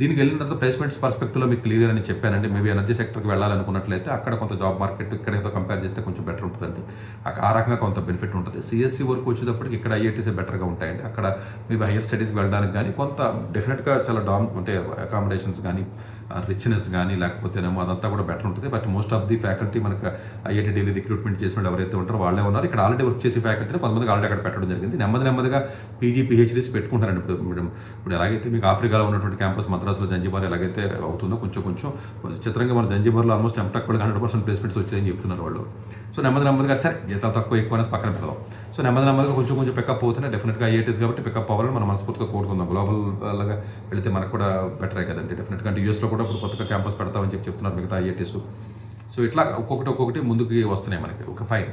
దీనికి వెళ్ళిన తర్వాత ప్లేస్మెంట్స్ పర్స్పెక్టివ్లో మీకు క్లియర్ అని చెప్పానండి. మేబీ ఎనర్జీ సెక్టర్కి వెళ్ళాలనుకున్నట్లయితే అక్కడ కొంత జాబ్ మార్కెట్ ఇక్కడేదో కంపేర్ చేస్తే కొంచెం బెటర్ ఉంటుందండి. ఆ రకంగా కొంత బెనిఫిట్ ఉంటుంది. సిఎస్సి వరకు వచ్చేటప్పటికి ఇక్కడ ఐఐటీసే బెటర్గా ఉంటాయండి. అక్కడ మేబీ హైయర్ స్టడీస్కి వెళ్ళడానికి కానీ కొంత డెఫినెట్గా చాలా అంటే అకామిడేషన్స్ కానీ రిచ్నెస్ కానీ లేకపోతేనేమో అదంతా కూడా బెటర్ ఉంటుంది. But most of the faculty మనకు ఐఐటీ ఢిల్లీ రిక్రూట్మెంట్ చేసిన ఎవరైతే ఉంటారో వాళ్ళే ఉన్నారు. ఇక్కడ ఆల్రెడీ వర్క్ చేసే ఫ్యాకల్టీని కొంతమందికి ఆల్రెడీ అక్కడ పెట్టడం జరిగింది. నెమ్మదిగా పీజీ పిహెచ్డీస్ పెట్టుకుంటారండి. ఇప్పుడు ఎలాగైతే మీకు ఆఫ్రికాలో ఉన్నటువంటి క్యాంపస్ మద్రాసులో జంజిబార్ ఎలాగైతే అవుతుందో కొంచెం చిత్రంగా మన జంజిబార్లో ఆల్మోస్ట్ ఎంటెక్ కూడా 100% ప్లేస్మెంట్స్ వచ్చాయని చెప్తున్నారు వాళ్ళు. సో నెమ్మదిగా సరే జీతాలు తక్కువ ఎక్కువ అనేది పక్కన పెడదాం. సో నెమ్మదిగా కొంచెం పికప్ అవుతున్నాయి. డెఫినెట్గా ఐఐటీస్ కాబట్టి పికప్ అవ్వాలని మనం మనస్ఫూర్తిగా కోరుకుందాం. గ్లోబల్ లాగా వెళితే మనకు కూడా బెటరే కదండి. డెఫినెట్గా అంటే యూఎస్లో కూడా ఇప్పుడు కొత్తగా క్యాంపస్ పెడతామని చెప్తున్నారు మిగతా ఐఐటీస్. సో ఇట్లా ఒక్కొక్కటి ముందుకు వస్తున్నాయి మనకి. ఒక ఫైన్.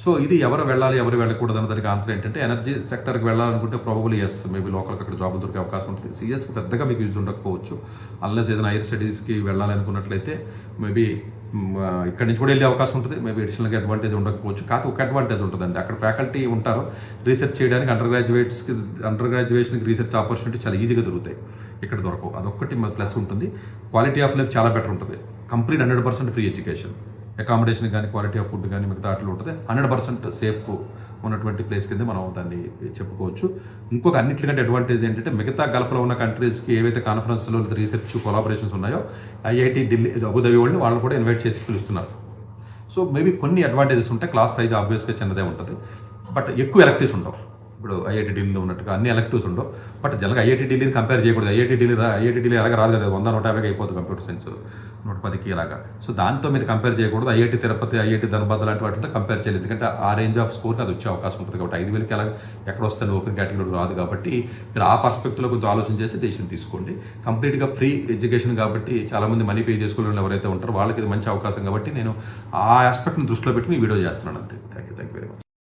సో ఇది ఎవరు వెళ్ళాలి ఎవరు వెళ్ళకూడదు అన్న దానికి ఆన్సర్ ఏంటంటే ఎనర్జీ సెక్టర్కి వెళ్ళాలనుకుంటే ప్రాబబుల్లీ ఎస్ మేబీ లోకల్కి అక్కడ జాబులు దొరికే అవకాశం ఉంటుంది. సిఎస్కి పెద్దగా మీకు యూజ్ ఉండకపోవచ్చు. అన్లెస్ ఏదైనా హైయర్ స్టడీస్కి వెళ్ళాలి అనుకున్నట్లయితే మేబీ ఇక్కడ నుంచి కూడా వెళ్ళే అవకాశం ఉంటుంది. మేబీ అడిషనల్గా అడ్వాంటేజ్ ఉండకపోవచ్చు. కాకపోతే ఒక అడ్వాంటేజ్ ఉంటుందండి. అక్కడ ఫ్యాకల్టీ ఉంటారు రీసెర్చ్ చేయడానికి. అండర్ గ్రాడ్యుయేషన్కి రీసెర్చ్ ఆపర్చునిటీ చాలా ఈజీగా దొరుకుతాయి. ఇక్కడ దొరకవు. అదొక్కటి ప్లస్ ఉంటుంది. క్వాలిటీ ఆఫ్ లైఫ్ చాలా బెటర్ ఉంటుంది. కంప్లీట్ 100% ఫ్రీ ఎడ్యుకేషన్, అకామిడేషన్ కానీ క్వాలిటీ ఆఫ్ ఫుడ్ కానీ మిగతా అట్లా ఉంటుంది. 100% సేఫ్ ఉన్నటువంటి ప్లేస్ కింద మనం దాన్ని చెప్పుకోవచ్చు. ఇంకొక అన్నింటికంటే అడ్వాంటేజ్ ఏంటంటే మిగతా గల్ఫ్లో ఉన్న కంట్రీస్కి ఏవైతే కాన్ఫరెన్స్లో రీసెర్చ్ కొలాబరేషన్స్ ఉన్నాయో ఐఐటి ఢిల్లీ అబుదాబి వాళ్ళని కూడా ఇన్వైట్ చేసి పిలుస్తున్నారు. సో మేబీ కొన్ని అడ్వాంటేజెస్ ఉంటాయి. క్లాస్ సైజ్ ఆబ్వియస్గా చిన్నదే ఉంటుంది. బట్ ఎక్కువ ఎలక్టివ్స్ ఉండవు. ఇప్పుడు ఐఐటి ఢిల్లీలో ఉన్నట్టుగా అన్ని ఎలక్టివ్స్ ఉండవు. బట్ జనరల్గా ఐఐటి ఢిల్లీని కంపేర్ చేయకూడదు. ఐఐటి ఢిల్లీ అలాగే రాదు కదా, 100-150 అయిపోతుంది కంప్యూటర్ సైన్స్ 110కి ఇలాగా. సో దాంతో మీరు కంపేర్ చేయకూడదు. ఐఐటి తిరుపతి, ఐఐటి ధనబాద్ లాంటి వాటితో కంపేర్ చేయలేదు. ఎందుకంటే ఆ రేంజ్ ఆఫ్ స్కోర్కి అది వచ్చే అవకాశం ఉంటుంది. కాబట్టి 5,000కి అలా ఎక్కడ వస్తుంది ఓపెన్ కేటగిరీ రాదు. కాబట్టి మీరు ఆ పర్స్పెక్టివ్లో కొంచెం ఆలోచన చేసి డెసిషన్ తీసుకోండి. కంప్లీట్గా ఫ్రీ ఎడ్యుకేషన్ కాబట్టి చాలామంది మనీ పే చేసుకోవడం ఎవరైతే ఉంటారో వాళ్ళకి ఇది మంచి అవకాశం. కాబట్టి నేను ఆ ఆస్పెక్ట్ని దృష్టిలో పెట్టి మీ వీడియో చేస్తున్నాను అంతే. Thank you very much.